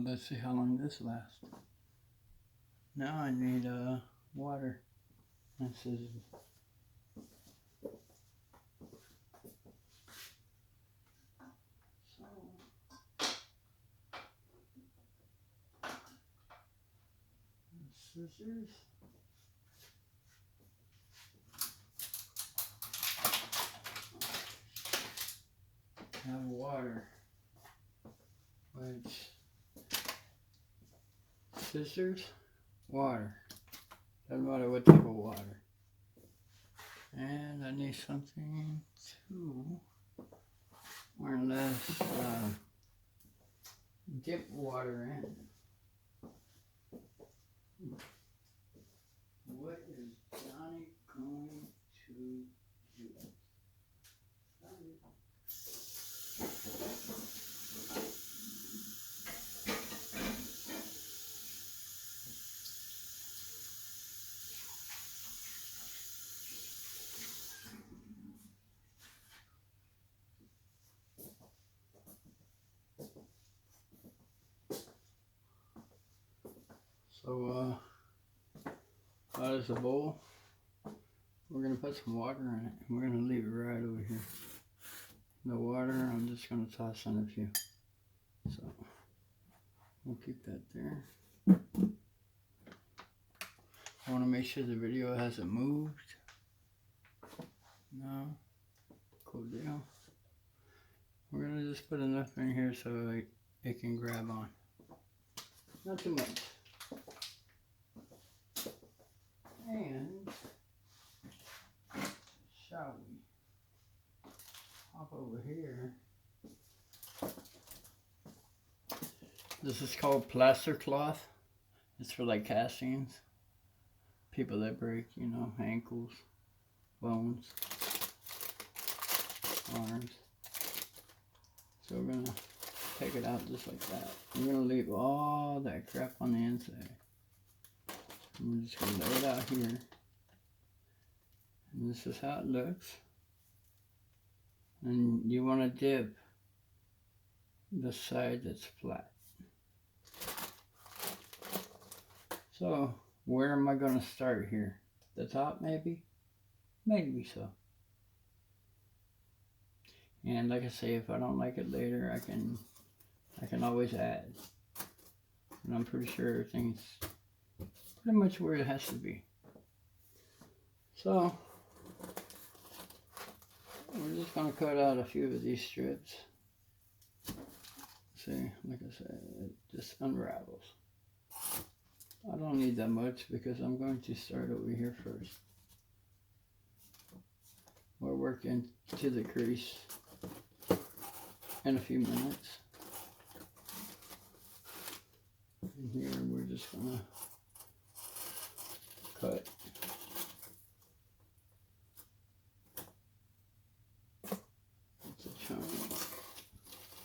let's see how long this lasts. Now I need water. This is scissors. Have water. Which scissors, water. Doesn't matter what type of water. And I need something to more or less dip water in. What is Johnny going to do? So, out of the bowl, we're going to put some water in it. And we're going to leave it right over here. The water, I'm just going to toss in a few. So, we'll keep that there. I want to make sure the video hasn't moved. No. Cool deal. We're going to just put enough in here so it can grab on. Not too much. And shall we hop over here? This is called plaster cloth. It's for like castings. People that break, you know, ankles, bones, arms. So we're gonna take it out just like that. We're gonna leave all that crap on the inside. I'm just going to lay it out here. And this is how it looks. And you want to dip the side that's flat. So, where am I going to start here? The top maybe? Maybe so. And like I say, if I don't like it later, I can always add. And I'm pretty sure everything's pretty much where it has to be. So, we're just going to cut out a few of these strips. See, like I said, it just unravels. I don't need that much because I'm going to start over here first. We're working to the crease in a few minutes. And here we're just going to cut. That's a chunk.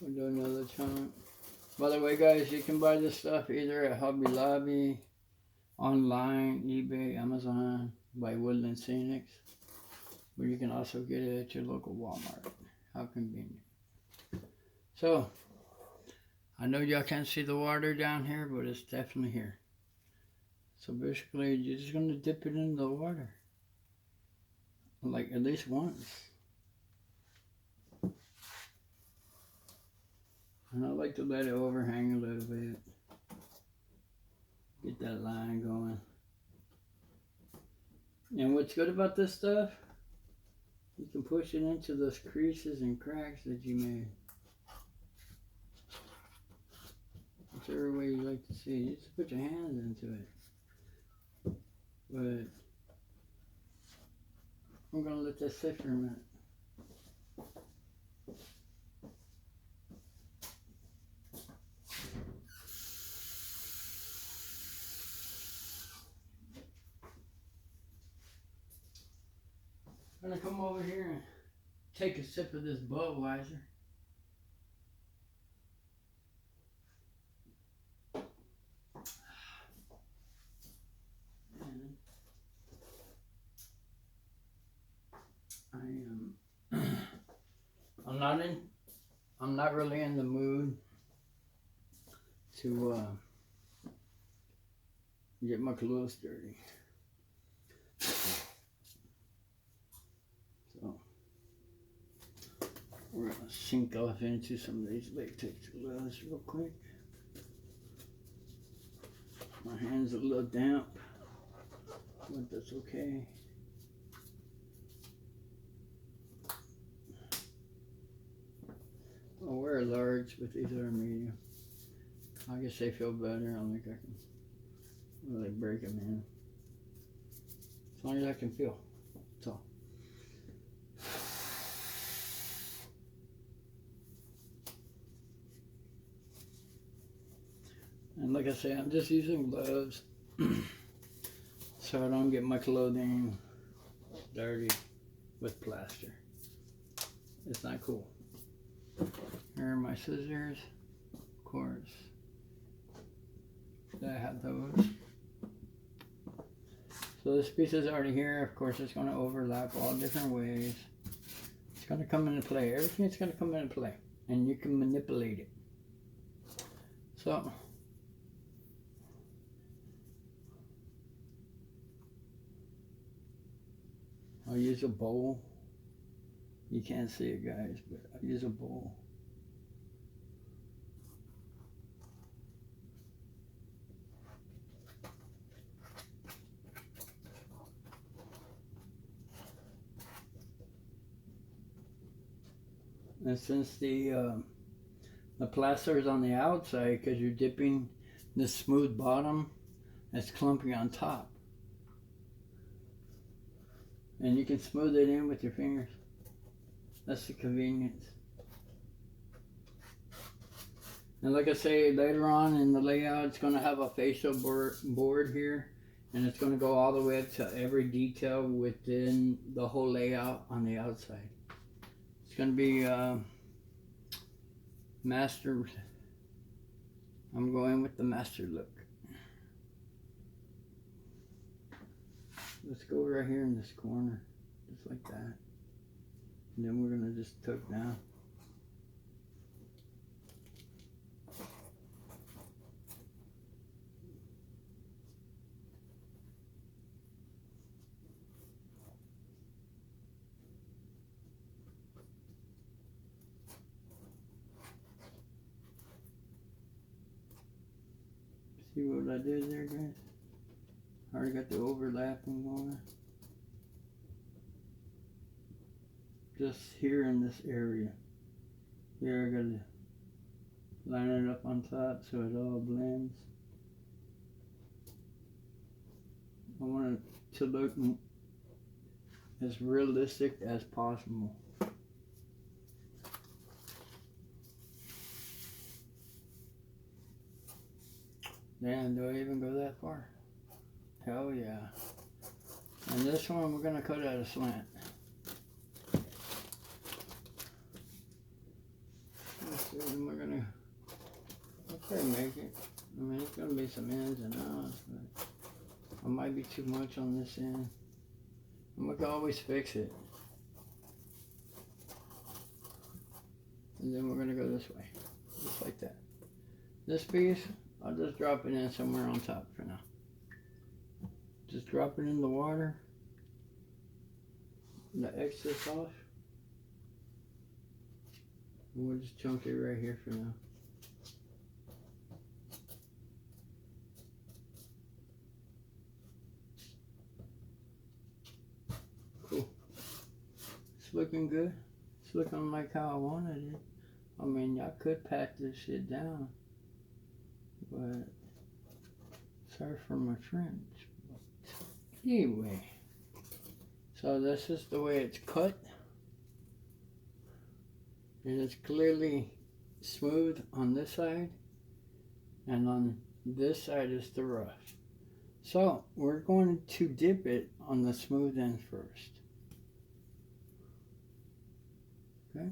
We'll do another chunk. By the way, guys, you can buy this stuff either at Hobby Lobby, online, eBay, Amazon, by Woodland Scenics, but you can also get it at your local Walmart. How convenient. So, I know y'all can't see the water down here, but it's definitely here. So basically, you're just going to dip it in the water. Like at least once. And I like to let it overhang a little bit. Get that line going. And what's good about this stuff, you can push it into those creases and cracks that you made. Whichever way you like to see it. You just put your hands into it. But I'm going to let that sit for a minute. I'm going to come over here and take a sip of this Budweiser. I'm not really in the mood to get my clothes dirty. So we're gonna sink off into some of these latex gloves real quick. My hand's a little damp, but that's okay. I'll wear a large, but these are medium. I guess they feel better. I don't think I can really break them in. As long as I can feel. That's all. And like I say, I'm just using gloves so I don't get my clothing dirty with plaster. It's not cool. Here are my scissors, of course. I have those. So this piece is already here. Of course, it's going to overlap all different ways. It's going to come into play. Everything's going to come into play, and you can manipulate it. So I'll use a bowl. You can't see it, guys, but I use a bowl. And since the plaster is on the outside, because you're dipping this smooth bottom, it's clumpy on top. And you can smooth it in with your fingers. That's the convenience. And like I say, later on in the layout, it's going to have a facial board here. And it's going to go all the way up to every detail within the whole layout on the outside. It's going to be master. I'm going with the master look. Let's go right here in this corner, just like that. And then we're going to just tuck down. See what I did there, guys? I already got the overlapping going. Just here in this area. Here I gotta line it up on top so it all blends. I want it to look as realistic as possible. Damn, do I even go that far? Hell yeah. And this one we're gonna cut at a slant. And we're gonna make it. I mean, it's gonna be some ins and outs, but I might be too much on this end. And we can always fix it. And then we're gonna go this way, just like that. This piece, I'll just drop it in somewhere on top for now. Just drop it in the water. The excess off. And we'll just chunk it right here for now. Cool. It's looking good. It's looking like how I wanted it. I mean, I could pat this shit down, but sorry for my French. Anyway, so this is the way it's cut. And it's clearly smooth on this side, and on this side is the rough. So we're going to dip it on the smooth end first. Okay.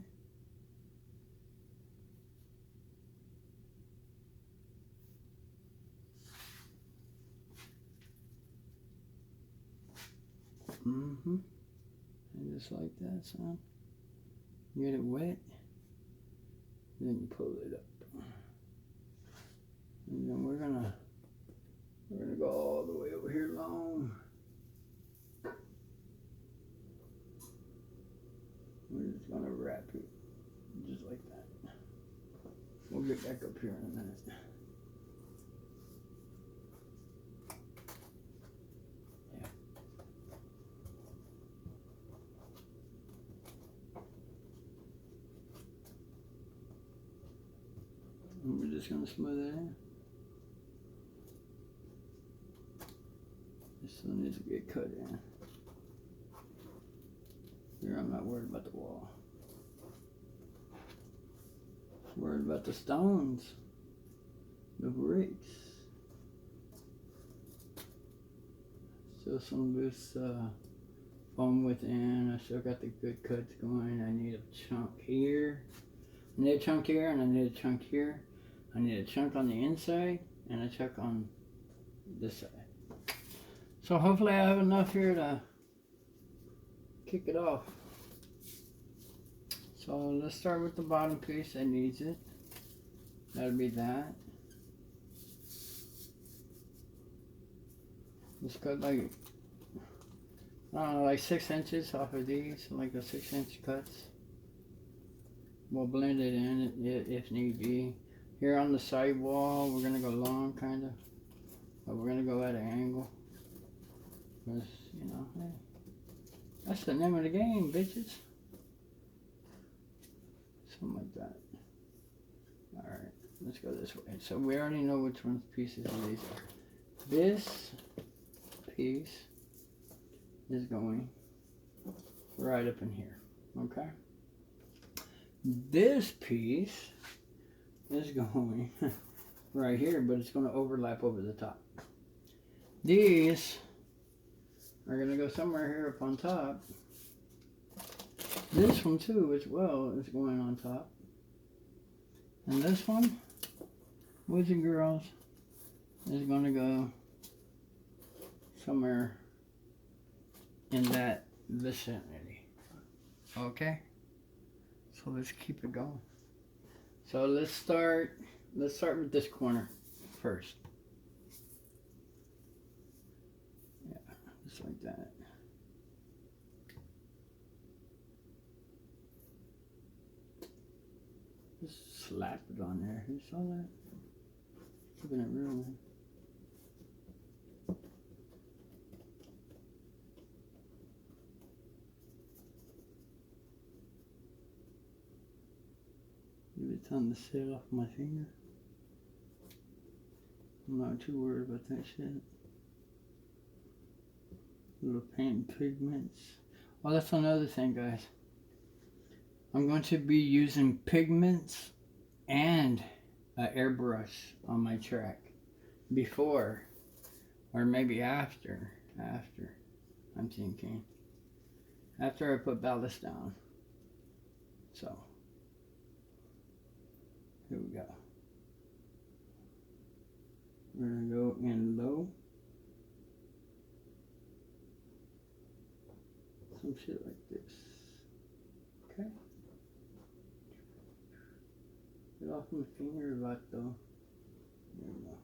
And just like that, son. Get it wet. Then you pull it up. We'll get back up here in a minute. Yeah. And we're just going to smooth it in. This one needs to get cut in. Here, I'm not worried about the wall. I'm worried about the stones, the bricks. Still some loose foam within. I still got the good cuts going. I need a chunk here. I need a chunk here, and I need a chunk here. I need a chunk on the inside and a chunk on this side. So hopefully I have enough here to kick it off. So let's start with the bottom piece that needs it. That'll be that. Just cut like, I don't know, like 6 inches off of these, like the 6-inch cuts. We'll blend it in if need be. Here on the side wall, we're gonna go long kind of, but we're gonna go at an angle. Because, you know, hey, that's the name of the game, bitches. Something like that. Alright, let's go this way. So we already know which one's pieces of these are. This piece is going right up in here. Okay? This piece is going right here, but it's going to overlap over the top. These are going to go somewhere here up on top. This one too as well is going on top. And this one, boys and girls, is going to go somewhere in that vicinity. Okay? So let's keep it going. So let's start with this corner first. Yeah, just like that. Just slap it on there. You saw that? Keeping it real, man. Give it time to sit off my finger. I'm not too worried about that shit. Little paint pigments. Oh, that's another thing, guys. I'm going to be using pigments and an airbrush on my track before, or maybe after, I'm thinking, after I put ballast down. So, here we go. We're going to go in low. Some shit like this. Okay. Get off my finger a lot though. There we go.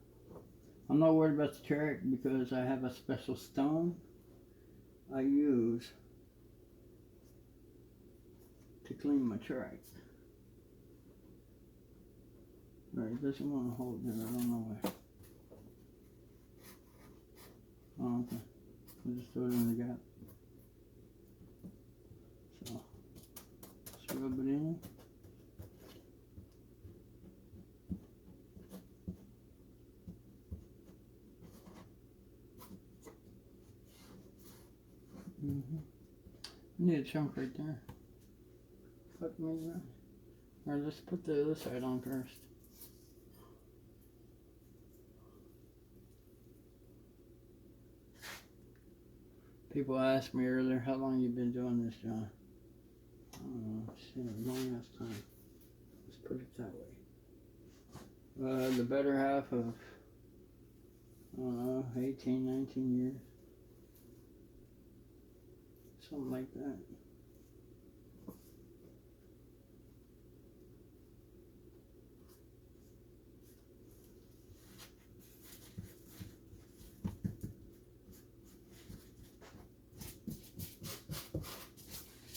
I'm not worried about the track because I have a special stone I use to clean my track. Alright, it doesn't want to hold it, I don't know why. Oh, okay. I'll just throw it in the gap. So, just rub it in. I need a chunk right there. Fuck me right. Alright, let's put the other side on first. People asked me earlier, how long you been doing this, John? I don't know, shit, a long ass time. Let's put it that way. The better half of, I don't know, 18, 19 years. Something like that.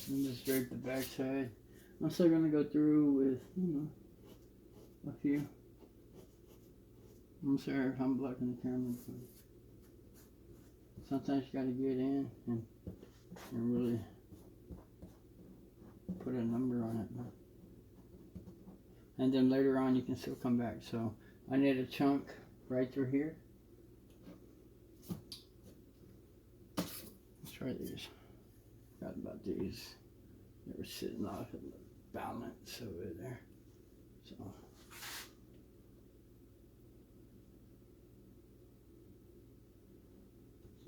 And just drape the back side. I'm still gonna go through with, you know, a few. I'm sorry if I'm blocking the camera. Sometimes you gotta get in and really put a number on it. And then later on you can still come back. So I need a chunk right through here. Let's try these. Forgot about these. They were sitting off of the balance over there. So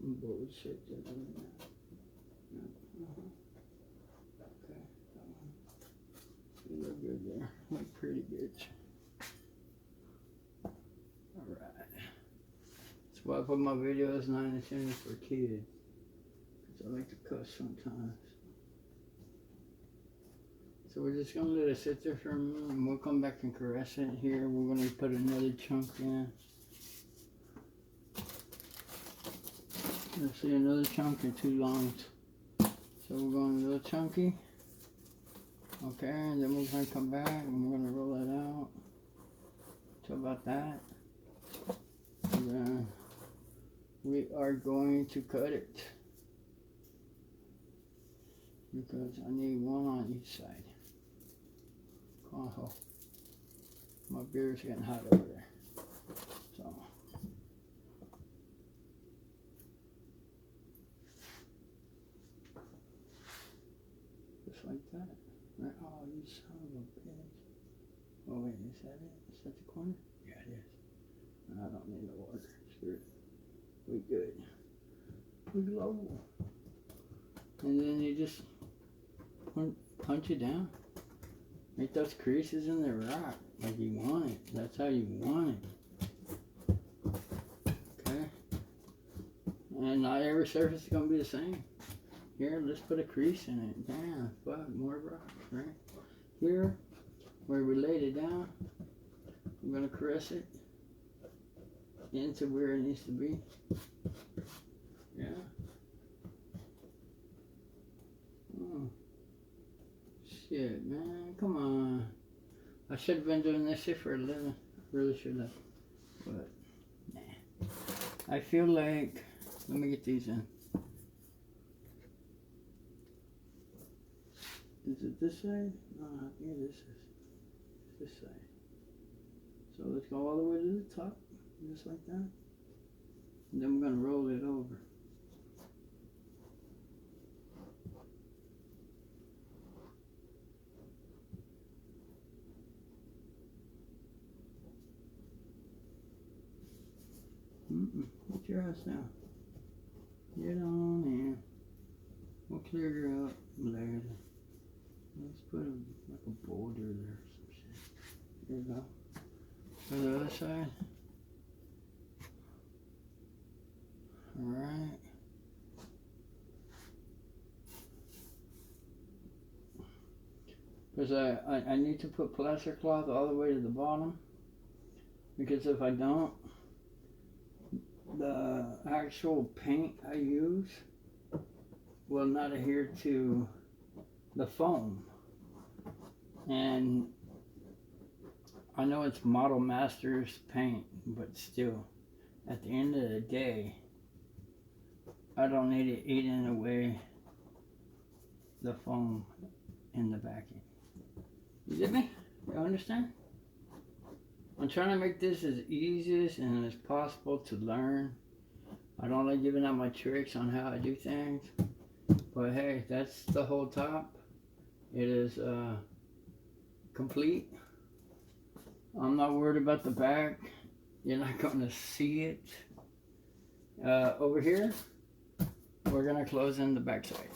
some bullshit there. Okay, that one. You look good there. Look pretty good. Alright. That's why I put my videos 9 and 10 for kids. Because I like to cuss sometimes. So we're just going to let it sit there for a minute and we'll come back and caress it here. We're going to put another chunk in. Let's see, another chunk or too long. So we're going a little chunky. Okay, and then we're going to come back and we're going to roll it out. So about that. And then we are going to cut it. Because I need one on each side. Oh, my beer's getting hot over there. So just like that. Right? Oh, you son of a bitch. Oh wait, is that it? Is that the corner? Yeah, it is. I don't need no water. Screw it. We good. We low. And then you just punch it down. Make those creases in the rock like you want it. That's how you want it. Okay? And not every surface is going to be the same. Here, let's put a crease in it. Damn, fuck, more rocks, right? Here, where we laid it down, I'm going to caress it into where it needs to be. Yeah. Oh. Shit, man, come on. I should have been doing this shit for a living. Really should have. But, nah. I feel like, let me get these in. Is it this side? No, I think this is this side. So let's go all the way to the top, just like that. And then we're going to roll it over. Get your ass down. Get on in. We'll clear you up later. Let's put like a boulder there or some shit. There you go. To the other side. Alright. Because I need to put plaster cloth all the way to the bottom. Because if I don't, the actual paint I use will not adhere to the foam. And I know it's Model Masters paint, but still, at the end of the day, I don't need it eating away the foam in the backing. You get me? You understand? I'm trying to make this as easy and as possible to learn. I don't like giving out my tricks on how I do things. But hey, that's the whole top. It is complete. I'm not worried about the back. You're not going to see it. Over here, we're going to close in the back side.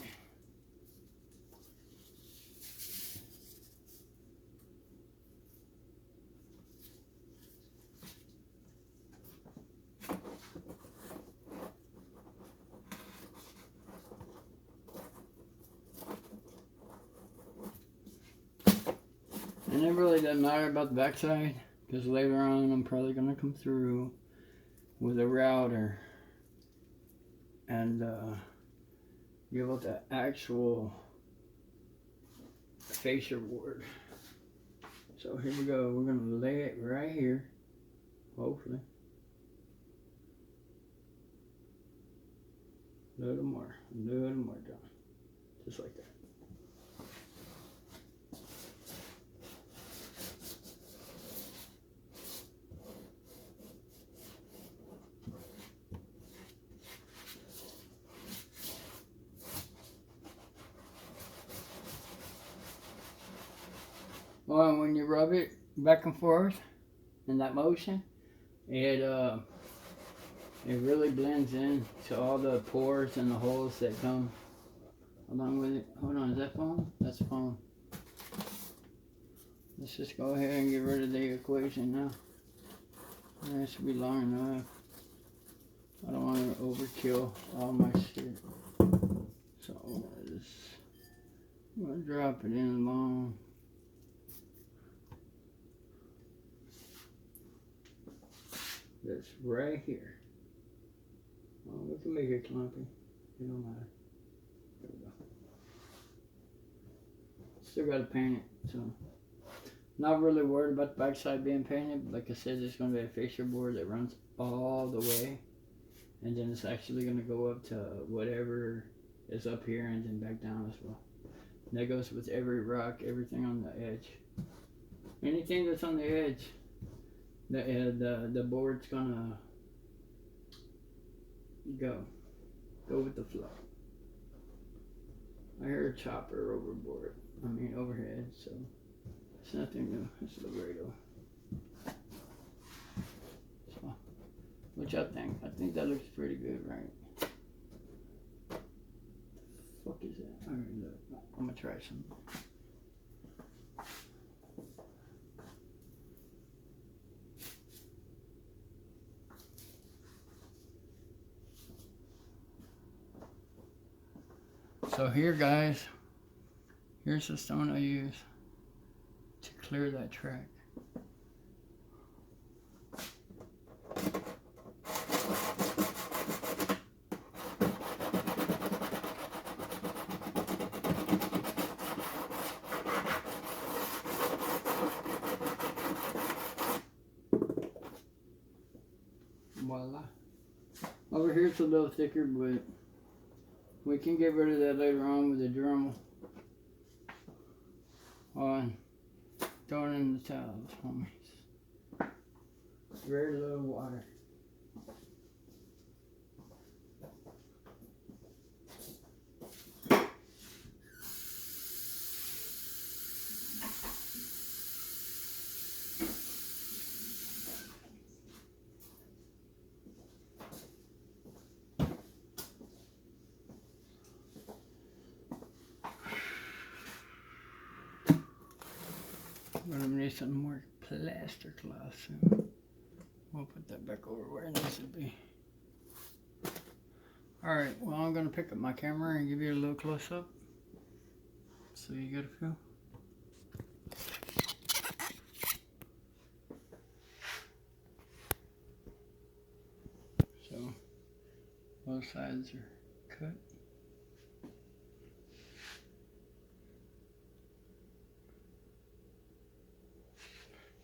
And it really doesn't matter about the backside, because later on I'm probably going to come through with a router and give out the actual fascia board. So here we go. We're gonna lay it right here. Hopefully. A little more, John. Just like that. Well, when you rub it back and forth in that motion, it really blends in to all the pores and the holes that come along with it. Hold on, is that foam? That's foam. Let's just go ahead and get rid of the equation now. That should be long enough. I don't want to overkill all my shit. So I'm gonna drop it in long. That's right here. Oh, we can make it clumpy. It don't matter. There we go. Still gotta paint it, so not really worried about the backside being painted. Like I said, there's gonna be a fascia board that runs all the way, and then it's actually gonna go up to whatever is up here and then back down as well. And that goes with every rock, everything on the edge. Anything that's on the edge, the board's gonna go with the flow. I heard a chopper overhead, so it's nothing new. It's Laredo. So, what y'all think? I think that looks pretty good, right? What the fuck is that? Alright, look. I'm gonna try some. So here, guys, here's the stone I use to clear that track. Voila. Over here it's a little thicker, but we can get rid of that later on with the Dremel. On throwing in the towels, homies. Very little water. We're gonna need some more plaster cloth soon. We'll put that back over where it needs to be. Alright, well, I'm gonna pick up my camera and give you a little close up so you get a feel. So, both sides are cut.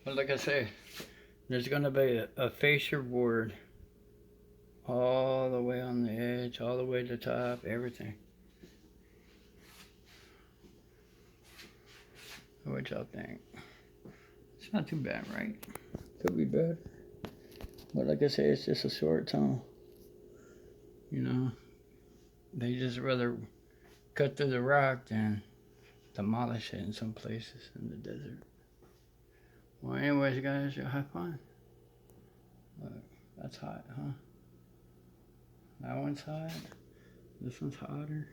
But like I say, there's gonna be a fascia board all the way on the edge, all the way to the top, everything. What y'all think? It's not too bad, right? Could be better. But like I say, it's just a short tunnel. You know, they just rather cut through the rock than demolish it in some places in the desert. Well, anyways, guys, you'll have fun. Look, that's hot, huh? That one's hot. This one's hotter.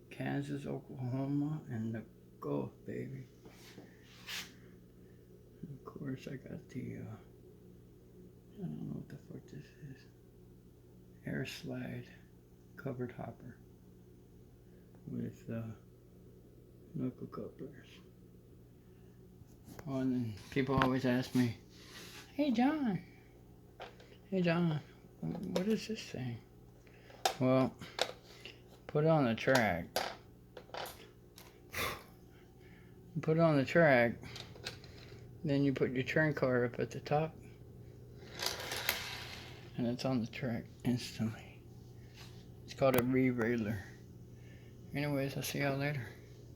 Kansas, Oklahoma, and the Gulf, baby. And of course, I got the, I don't know what the fuck this is. Air slide covered hopper with knuckle couplers. Oh, and then people always ask me, hey John, what is this thing? Well, put it on the track. put it on the track. Then you put your turn car up at the top, and it's on the track instantly. It's called a re-railer. Anyways, I'll see y'all later.